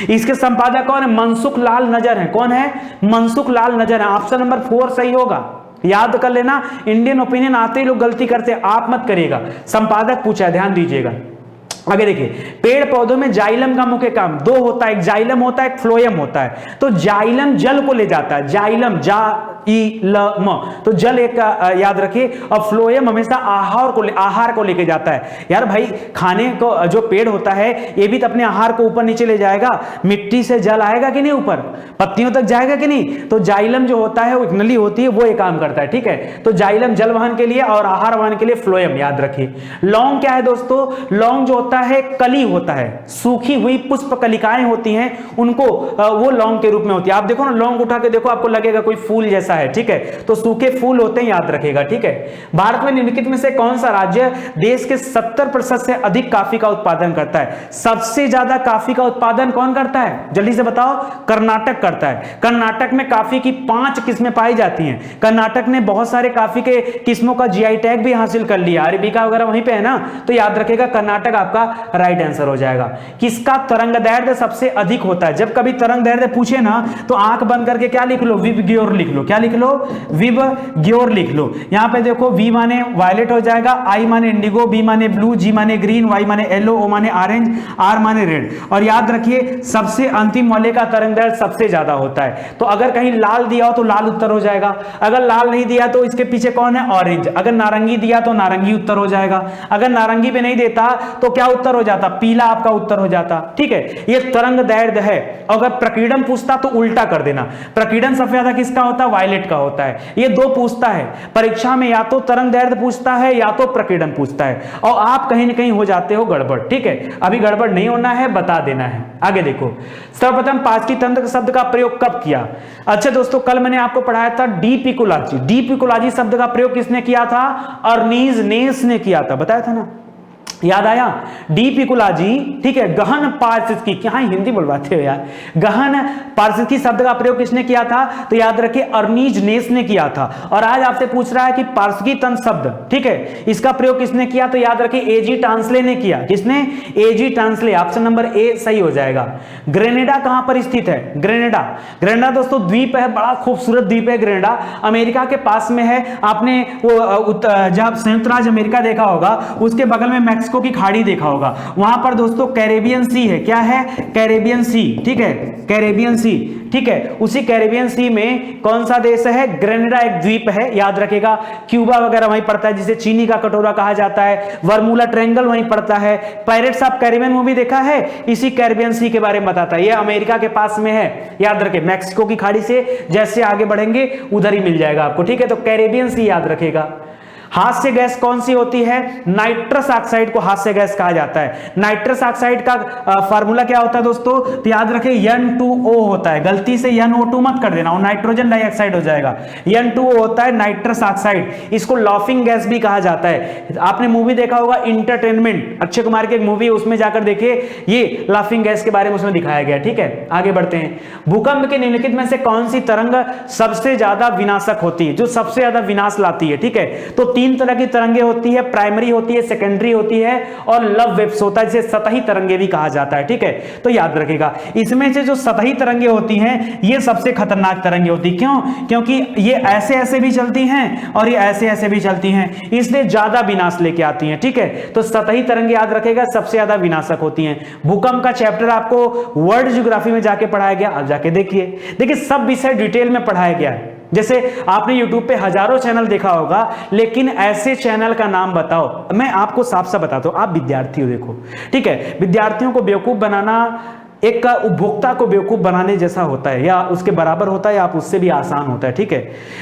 इसके संपादक कौन है? मनसुख लाल नजर है। कौन है? मनसुख लाल नजर है। ऑप्शन नंबर 4 सही होगा, याद कर लेना। इंडियन ओपिनियन आते ही लोग गलती करते हैं, आप मत करिएगा। संपादक पूछा है, ध्यान दीजिएगा। आगे देखिए, पेड़ पौधों में जाइलम का मुख्य काम 2 होता है, एक जाइलम होता है, एक फ्लोएम होता है। तो जाइलम जल को ले जाता है, जाइलम जा-ई-ल-म, तो जल एक याद रखिए, और फ्लोएम हमेशा आहार को लेके जाता है। यार भाई खाने को जो पेड़ होता है ये भी तो अपने आहार को ऊपर नीचे ले जाएगा, मिट्टी से जल आएगा कि नहीं, ऊपर पत्तियों तक जाएगा कि नहीं? तो जाइलम जो होता है वो एक नली होती है, वो एक काम करता है। ठीक है, तो जाइलम जल वहन के लिए और आहार वहन के लिए फ्लोएम, याद रखिए। लौंग क्या है दोस्तों? लौंग जो होता है कली होता है, सूखी हुई पुष्प कलिकाएं होती हैं, उनको वो लौंग के रूप में होती है। आप देखो ना, लौंग उठा के देखो, आपको लगेगा कोई फूल जैसा है। ठीक है, तो सूखे फूल होते हैं, याद रखेगा। ठीक है, भारत में निम्नलिखित में से कौन सा राज्य देश के 70% से अधिक कॉफी का उत्पादन करता है? सबसे ज्यादा कॉफी का उत्पादन कौन करता है? जल्दी से बताओ। कर्नाटक करता है। कर्नाटक में कॉफी की 5 किस्में पाई जाती हैं। कर्नाटक ने बहुत सारे कॉफी के किस्मों का जीआई टैग भी हासिल कर लिया, अरेबिका वगैरह वहीं पे है ना, तो याद रखेगा कर्नाटक आपका राइट आंसर हो जाएगा। किसका तरंग दैर्ध्य सबसे अधिक होता है? जब कभी तरंग दैर्ध्य पूछे ना तो आंख बंद करके क्या लिख लो? विबग्योर लिख लो। क्या लिख लो? विबग्योर लिख लो। यहां पे देखो, वी माने वायलेट हो जाएगा, आई माने इंडिगो, बी माने ब्लू, जी माने ग्रीन, वाई माने येलो, ओ माने ऑरेंज, आर माने रेड। और याद रखिए सबसे अंतिम वाले का तरंग दैर्ध्य सबसे ज्यादा होता है। तो अगर कहीं लाल दिया हो तो लाल उत्तर हो जाएगा, अगर लाल नहीं दिया तो इसके पीछे कौन है? ऑरेंज। अगर नारंगी दिया तो नारंगी उत्तर हो जाएगा, अगर नारंगी पे नहीं देता तो क्या उत्तर हो जाता? पीला आपका उत्तर हो जाता। ठीक है, ये तरंग दैर्ध्य है। अगर प्रकीर्णन पूछता तो उल्टा कर देना, प्रकीर्णन सबसे ज्यादा किसका होता है? वायलेट का होता है। ये 2 पूछता है परीक्षा में, या तो तरंग दैर्ध्य पूछता है या तो प्रकीर्णन पूछता है, और आप कहीं ना कहीं हो जाते हो गड़बड़। ठीक है, अभी गड़बड़ नहीं होना है, बता देना है। आगे देखो, सर्वप्रथम पाचकी तंत्र शब्द का प्रयोग कब किया? अच्छा दोस्तों, कल मैंने आपको पढ़ाया था डी पिकोलॉजी। डी पिकोलॉजी शब्द का प्रयोग किसने किया था? अर्नीज नेस ने किया था, बताया था ना, याद आया? डी पिकोलॉजी। ठीक है, गहन पारिस्थितिकी, क्या हिंदी बुलवाते हो यार, गहन पारिस्थितिकी शब्द का प्रयोग किसने किया था? तो याद रखिए अर्नीज नेस ने किया था। और आज आपसे पूछ रहा है कि पारिस्थितिकी तंत्र शब्द, ठीक है, इसका प्रयोग किसने किया? तो याद रखिए एजी टांसले ने किया। किसने? एजी टांसले। ऑप्शन नंबर ए सही हो जाएगा। ग्रेनेडा कहां पर स्थित है? ग्रेनेडा, ग्रेनेडा दोस्तों द्वीप है, बड़ा खूबसूरत द्वीप है ग्रेनेडा, अमेरिका के पास में है। आपने वो जब संयुक्त राज्य अमेरिका देखा होगा उसके बगल में मैक्सिको की खाड़ी देखा होगा, वहां पर दोस्तों कैरेबियन सी है। क्या है? Caribbean sea. ठीक है, कैरेबियन सी। ठीक है, उसी कैरेबियन सी में कौन सा देश है? ग्रेनेडा एक द्वीप है, याद रखेगा। क्यूबा वगैरह वहीं पड़ता है, जिसे चीनी का कटोरा कहा जाता है। वर्मुला ट्रायंगल वहीं पड़ता है। पायरेट्स ऑफ कैरिबियन मूवी देखा है, इसी कैरेबियन सी के बारे में बताता है। यह अमेरिका के पास में है, याद रखे। मैक्सिको की खाड़ी से जैसे आगे बढ़ेंगे उधर ही मिल जाएगा आपको। ठीक है, तो कैरेबियन सी याद रखेगा। हास्य गैस कौन सी होती है? नाइट्रस ऑक्साइड को हास्य गैस कहा जाता है। नाइट्रस ऑक्साइड का फार्मूला क्या होता है दोस्तों? तो याद रखें N2O होता है, गलती से NO2 मत कर देना, वो नाइट्रोजन डाइऑक्साइड हो जाएगा। N2O होता है नाइट्रस ऑक्साइड, इसको लाफिंग गैस भी कहा जाता है। आपने मूवी देखा होगा इंटरटेनमेंट, अक्षय कुमार की एक मूवी, उसमें जाकर देखिए ये लाफिंग गैस के बारे में उसमें दिखाया गया। ठीक है, आगे बढ़ते हैं। भूकंप के निम्नलिखित में से कौन सी तरंग सबसे ज्यादा विनाशक होती है, जो सबसे ज्यादा विनाश लाती है? ठीक है, तो 3 तरह की तरंगे होती है, प्राइमरी होती है, सेकेंडरी होती है और लव वेव्स होता है, जिसे सतही तरंगे भी कहा जाता है। ठीक है, तो याद रखिएगा इसमें से जो सतही तरंगे होती हैं ये सबसे खतरनाक तरंगे होती है। क्यों? क्योंकि ये ऐसे ऐसे भी चलती हैं और ये ऐसे ऐसे भी चलती हैं, इसलिए ज्यादा विनाश लेके आती हैं। ठीक है, तो सतही तरंगे याद रखेगा सबसे ज्यादा विनाशक होती हैं। भूकंप का चैप्टर आपको वर्ल्ड ज्योग्राफी में जाके पढ़ाया गया, आप जाके देखिए सब विषय डिटेल में पढ़ाया गया है। जैसे आपने YouTube पे हजारों चैनल देखा होगा, लेकिन ऐसे चैनल का नाम बताओ। मैं आपको साफ साफ बताता हूं, आप विद्यार्थी हो, देखो ठीक है, विद्यार्थियों को बेवकूफ बनाना एक का उपभोक्ता को बेवकूफ बनाने जैसा होता है, या उसके बराबर होता है, या आप उससे भी आसान होता है। ठीक है,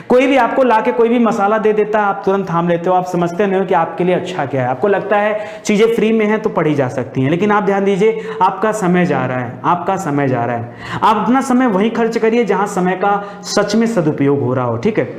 कोई भी आपको लाके कोई भी मसाला दे देता है, आप तुरंत थाम लेते हो, आप समझते नहीं हो कि आपके लिए अच्छा क्या है। आपको लगता है चीजें फ्री में हैं तो पढ़ी जा सकती हैं, लेकिन आप ध्यान दीजिए आपका समय जा रहा है, आपका समय जा रहा है। आप अपना समय वहीं खर्च करिए जहां समय का सच में सदुपयोग हो रहा हो। ठीक है,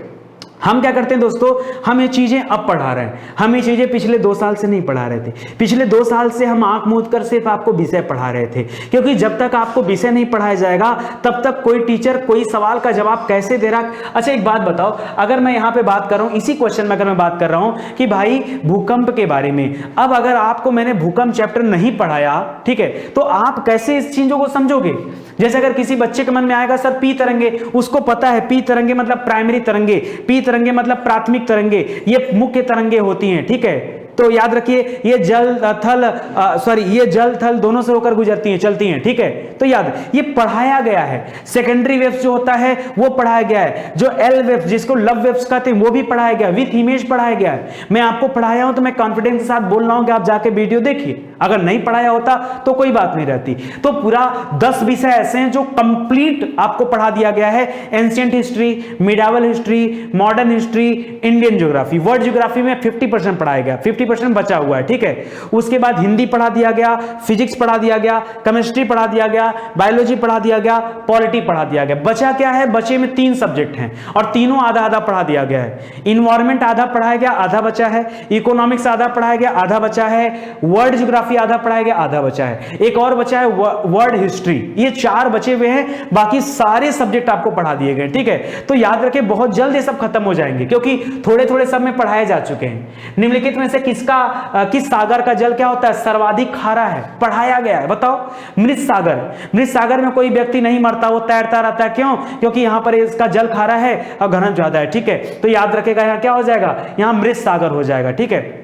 हम क्या करते हैं दोस्तों, हम ये चीजें अब पढ़ा रहे हैं, हम ये चीजें पिछले 2 साल से नहीं पढ़ा रहे थे। पिछले 2 साल से हम आंख मूंद कर सिर्फ आपको विषय पढ़ा रहे थे, क्योंकि जब तक आपको विषय नहीं पढ़ाया जाएगा तब तक कोई टीचर कोई सवाल का जवाब कैसे दे रहा। अच्छा एक बात बताओ, अगर मैं यहां पे बात कर रहा हूं, इसी क्वेश्चन में अगर मैं बात कर रहा हूं कि भाई भूकंप के बारे में, अब अगर आपको मैंने भूकंप चैप्टर नहीं पढ़ाया, ठीक है, तो आप कैसे इस चीजों को समझोगे? जैसे अगर किसी बच्चे के मन में आएगा सर पी तरंगे, उसको पता है पी तरंगे मतलब प्राइमरी तरंगे, पी तरंगे मतलब प्राथमिक तरंगे, ये मुख्य तरंगे होती हैं। ठीक है, तो याद रखिए ये ये जल थल दोनों से होकर गुजरती हैं, चलती हैं। ठीक है, तो याद ये पढ़ाया गया है। सेकेंडरी वेव्स जो होता है वो पढ़ाया गया है, जो एल वेव्स जिसको लव वेव्स कहते हैं वो भी पढ़ाया गया, विथ इमेज पढ़ाया गया है। मैं आपको पढ़ाया हूं तो मैं कॉन्फिडेंस के साथ बोल रहा हूं कि आप जाके वीडियो देखिए, अगर नहीं पढ़ाया होता तो कोई बात नहीं रहती। तो पूरा 10 विषय ऐसे हैं जो कंप्लीट आपको पढ़ा दिया गया है। Ancient history, medieval history, modern history, Indian geography. World geography में 50% पढ़ाया गया, 50% बचा हुआ है। ठीक है, उसके बाद हिंदी पढ़ा दिया गया, फिजिक्स पढ़ा दिया गया, केमिस्ट्री पढ़ा दिया गया, बायोलॉजी पढ़ा दिया गया, पॉलिटी पढ़ा दिया गया। बचा क्या है? बचे में 3 सब्जेक्ट हैं और तीनों आधा आधा पढ़ा दिया गया है। इन्वायरमेंट आधा पढ़ाया गया, आधा बचा है। इकोनॉमिक्स आधा पढ़ाया गया, आधा बचा है। वर्ल्ड ज्योग्राफी आधा पढ़ाया गया, आधा बचा है। एक और बचा है वर्ल्ड हिस्ट्री। ये 4 बचे हुए हैं, बाकी सारे सब्जेक्ट आपको पढ़ा दिए गए। ठीक है, तो याद रखें बहुत जल्द ये सब खत्म हो जाएंगे, क्योंकि थोड़े थोड़े सब में पढ़ाए जा चुके हैं। निम्नलिखित में से किस सागर का जल क्या होता है? सर्वाधिक खारा है, पढ़ाया गया है। बताओ, मृत सागर। मृत सागर में कोई व्यक्ति नहीं मरता, वो तैरता रहता है। क्यों? क्योंकि यहां पर इसका जल खारा है और घनत्व ज्यादा है। ठीक है, तो याद रखेगा यहां क्या हो जाएगा, यहां मृत सागर हो जाएगा। ठीक है,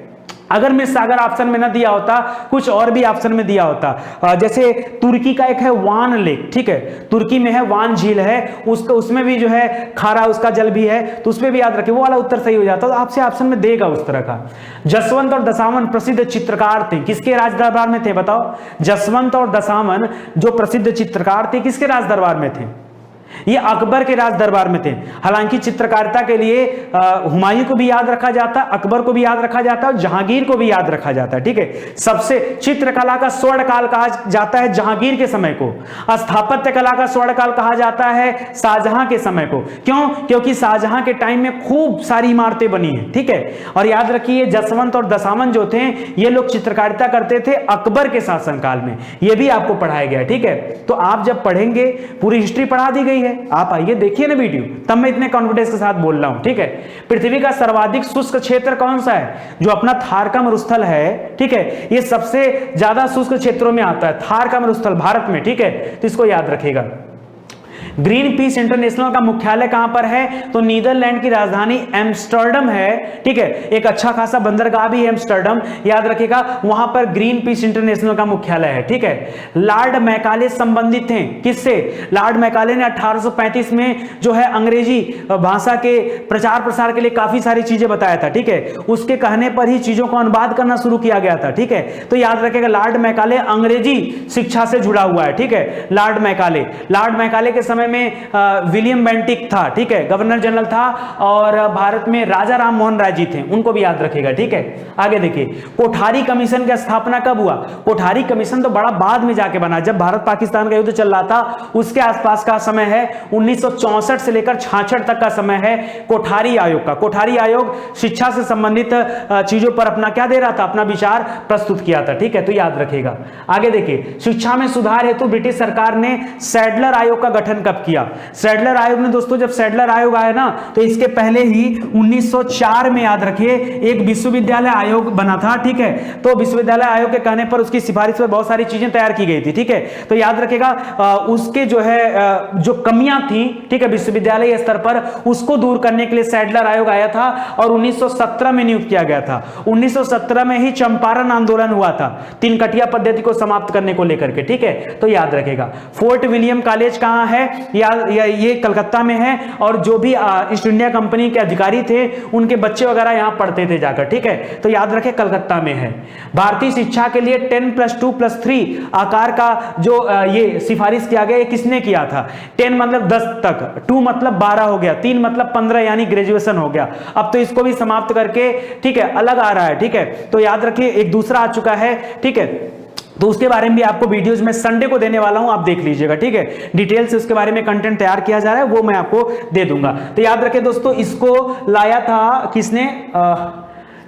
अगर मृत सागर ऑप्शन में ना दिया होता, कुछ और भी ऑप्शन में दिया होता, जैसे तुर्की का एक है वान लेक। ठीक है, तुर्की में है वान झील है, उसमें भी जो है खारा उसका जल भी है, तो उसमें भी याद रखिए वो वाला उत्तर सही हो जाता। तो आपसे ऑप्शन में देगा उस तरह का। जसवंत और दशावन प्रसिद्ध चित्रकार थे, किसके राज दरबार में थे? बताओ, जसवंत और दशावन जो प्रसिद्ध चित्रकार थे किसके राज दरबार में थे? ये अकबर के राज दरबार में थे। हालांकि चित्रकारिता के लिए हुमायूं को भी याद रखा जाता, अकबर को भी याद रखा जाता और जहांगीर को भी याद रखा जाता है। ठीक है, सबसे चित्रकला का स्वर्ण काल कहा जाता है जहांगीर के समय को, स्थापत्य कला का स्वर्ण काल कहा जाता है शाहजहां के समय को। क्यों? क्योंकि शाहजहां के टाइम में खूब सारी इमारतें बनी है। ठीक है, और याद रखिए जसवंत और दशावन जो थे ये लोग चित्रकारिता करते थे अकबर के शासनकाल में, ये भी आपको पढ़ाया गया। ठीक है, तो आप जब पढ़ेंगे, पूरी हिस्ट्री पढ़ा दी गई है, आप आइए देखिए ना वीडियो, तब मैं इतने कॉन्फिडेंस के साथ बोल रहा हूं। ठीक है, पृथ्वी का सर्वाधिक शुष्क क्षेत्र कौन सा है? जो अपना थार का मरुस्थल है। ठीक है, ये सबसे ज्यादा शुष्क क्षेत्रों में आता है, थार का मरुस्थल भारत में। ठीक है, तो इसको याद रखिएगा। ग्रीन पीस इंटरनेशनल का मुख्यालय कहां पर है? तो नीदरलैंड की राजधानी एम्स्टर्डम है। ठीक है, एक अच्छा खासा बंदरगाह भी है एम्स्टर्डम, याद रखिएगा, वहां पर ग्रीन पीस इंटरनेशनल का मुख्यालय है। ठीक है, लॉर्ड मैकाले संबंधित थे किससे? लॉर्ड मैकाले ने 1835 में जो है अंग्रेजी भाषा के प्रचार प्रसार के लिए काफी सारी चीजें बताया था। ठीक है, उसके कहने पर ही चीजों को अनुवाद करना शुरू किया गया था। ठीक है, तो याद रखिएगा लॉर्ड मैकाले अंग्रेजी शिक्षा से जुड़ा हुआ है। ठीक है, लॉर्ड मैकाले के समय समय में विलियम बेंटिक था, ठीक है, गवर्नर जनरल था, और भारत में राजा राम मोहन राय जी थे, उनको भी याद रखिएगा, ठीक है। आगे देखिए, कोठारी कमीशन की स्थापना कब हुआ? कोठारी कमीशन तो बड़ा बाद में जाके बना, जब भारत पाकिस्तान का युद्ध चल रहा था उसके आसपास का समय है, 1964 से लेकर 66 तक का समय है कोठारी आयोग का। कोठारी आयोग शिक्षा से संबंधित चीजों पर अपना क्या दे रहा था, अपना विचार प्रस्तुत किया था, ठीक है, तो याद रखिएगा। आगे देखिए, शिक्षा में सुधार हेतु ब्रिटिश सरकार ने सैडलर आयोग का गठन कब किया? सैडलर आयोग ने दोस्तों, जब सैडलर आयोग आया ना, तो इसके पहले ही 1904 में याद रखिए एक विश्वविद्यालय आयोग बना था, ठीक है। तो विश्वविद्यालय आयोग के कहने पर उसकी सिफारिश पर बहुत सारी चीजें तैयार की गई थी, ठीक है। तो याद रखिएगा उसके जो है जो कमियां थी, ठीक है, विश्वविद्यालय स्तर पर, उसको दूर करने के लिए सैडलर आयोग आया था और 1917 में नियुक्त किया गया था। 1917 में ही चंपारण आंदोलन हुआ था तीन कटिया पद्धति को समाप्त करने को लेकर के, ठीक है, तो याद रखेगा। फोर्ट विलियम कॉलेज कहां है? ये कलकत्ता में है, और जो भी ईस्ट इंडिया कंपनी के अधिकारी थे उनके बच्चे वगैरह यहां पढ़ते थे जाकर, ठीक है, तो याद रखे कलकत्ता में है। भारतीय शिक्षा के लिए 10+2+3 आकार का जो ये सिफारिश किया गया, किसने किया था? 10 मतलब 10 तक, 2 मतलब 12 हो गया, 3 मतलब 15 यानी ग्रेजुएशन हो गया। अब तो इसको भी समाप्त करके, ठीक है, अलग आ रहा है, ठीक है, तो याद रखिए एक दूसरा आ चुका है, ठीक है, तो उसके बारे में भी आपको वीडियोस में संडे को देने वाला हूं, आप देख लीजिएगा, ठीक है, डिटेल से उसके बारे में कंटेंट तैयार किया जा रहा है, वो मैं आपको दे दूंगा। तो याद रखिए दोस्तों, इसको लाया था किसने?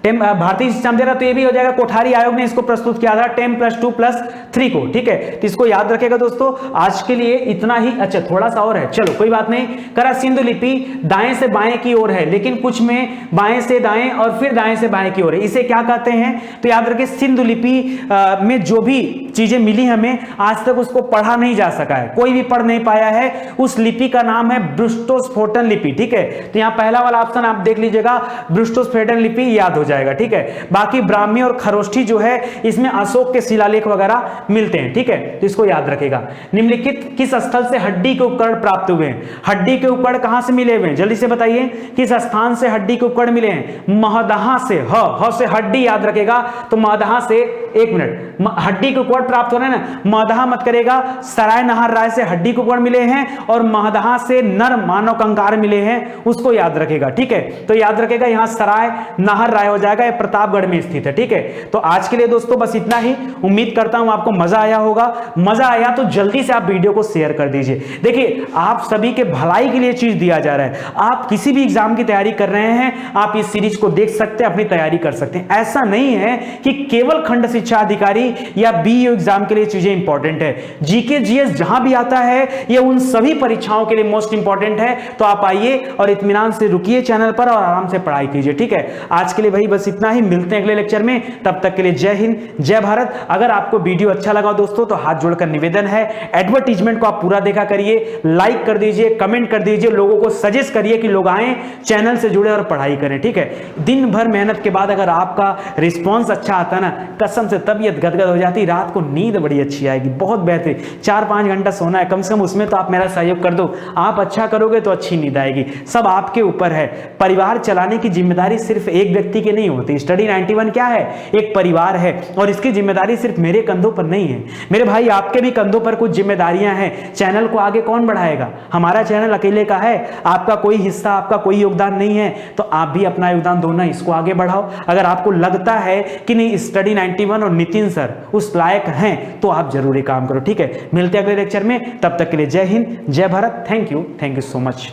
भारतीय शिक्षा दे रहा, तो ये भी हो जाएगा, कोठारी आयोग ने इसको प्रस्तुत किया था 10+2+3 को, ठीक है, तो इसको याद रखेगा दोस्तों। आज के लिए इतना ही। अच्छा, थोड़ा सा और है, चलो कोई बात नहीं। करा सिंधु लिपि दाएं से बाएं की ओर है, लेकिन कुछ में बाएं से दाएं और फिर दाएं से बाएं की ओर है, इसे क्या कहते हैं? तो याद रखिए, सिंधु लिपि में जो भी चीजें मिली हमें, आज तक उसको पढ़ा नहीं जा सका है, कोई भी पढ़ नहीं पाया है। उस लिपि का नाम है ब्रुष्टोस्फोटन लिपि, ठीक है, तो यहां पहला वाला ऑप्शन आप देख लीजिएगा, ब्रुष्टोस्फोटन लिपि याद हो जाएगा, ठीक है। बाकी ब्राह्मी और खरोष्ठी जो है, इसमें अशोक के शिलालेख वगैरह मिलते हैं, ठीक है, तो इसको याद रखेगा। निम्नलिखित किस स्थल से हड्डी के उपकरण प्राप्त हुए हैं? हड्डी के उपकरण कहां से मिले हुए हैं, जल्दी से बताइए, किस स्थान से हड्डी के उपकरण मिले हैं? महदहा से, ह से हड्डी याद रखेगा, तो महदहा से, एक मिनट, हड्डी के उपकरण प्राप्त हो रहे हैं ना, महदहा मत करेगा, सराय नहर राय से हड्डी के उपकरण मिले हैं, और महदहा से नर मानव कंकाल मिले हैं, उसको याद रखेगा, ठीक है, तो याद रखेगा यहां सराय नहर राय हो जाएगा, प्रतापगढ़ में स्थित है, ठीक है। तो आज के लिए दोस्तों बस इतना ही। उम्मीद करता हूं आपको मजा आया होगा। मजा आया तो जल्दी से आप वीडियो को शेयर कर दीजिए। देखिए, आप सभी के भलाई के लिए चीज दिया जा रहा है। आप किसी भी एग्जाम की तैयारी कर रहे हैं, आप इस सीरीज को देख सकते हैं, अपनी तैयारी कर सकते हैं। ऐसा नहीं है कि केवल खंड शिक्षा अधिकारी या बीईओ एग्जाम के लिए चीजें इंपॉर्टेंट है। जीके जीएस जहां भी आता है, ये उन सभी परीक्षाओं के लिए मोस्ट इंपॉर्टेंट है। तो आप आइए और इत्मीनान से रुकिए चैनल पर और आराम से पढ़ाई कीजिए, ठीक है। आज के लिए भाई बस इतना ही, मिलते हैं अगले लेक्चर में, तब तक के लिए जय हिंद, जय भारत। अगर आपको वीडियो अच्छा लगा दोस्तों, तो हाथ जोड़कर निवेदन है, एडवर्टीजमेंट को आप पूरा देखा करिए, लाइक कर दीजिए, कमेंट कर दीजिए, लोगों को सजेस्ट करिए कि लोग आए, चैनल से जुड़े और पढ़ाई करें, ठीक है। दिन भर मेहनत के बाद अगर आपका रिस्पॉन्स अच्छा आता ना, कसम से तबीयत गदगद हो जाती, रात को नींद बड़ी अच्छी आएगी, बहुत बेहतरीन। 4-5 घंटा सोना है कम से कम, उसमें तो आप मेरा सहयोग कर दो। आप अच्छा करोगे तो अच्छी नींद आएगी। सब आपके ऊपर है। परिवार चलाने की जिम्मेदारी सिर्फ एक व्यक्ति की नहीं होती। स्टडी 91 क्या है? एक परिवार है, और इसकी जिम्मेदारी सिर्फ मेरे कंधों पर नहीं है मेरे भाई, आपके भी कंधों पर कुछ जिम्मेदारियां हैं। चैनल को आगे कौन बढ़ाएगा? हमारा चैनल अकेले का है, आपका कोई हिस्सा, आपका कोई योगदान नहीं है, तो आप भी अपना योगदान दो ना, इसको आगे बढ़ाओ। अगर आपको लगता है कि नहीं स्टडी 91 और नितिन सर उस लायक हैं, तो आप जरूर काम करो, ठीक है। मिलते हैं अगले लेक्चर में, तब तक के लिए जय हिंद, जय Bharat. Thank you so much.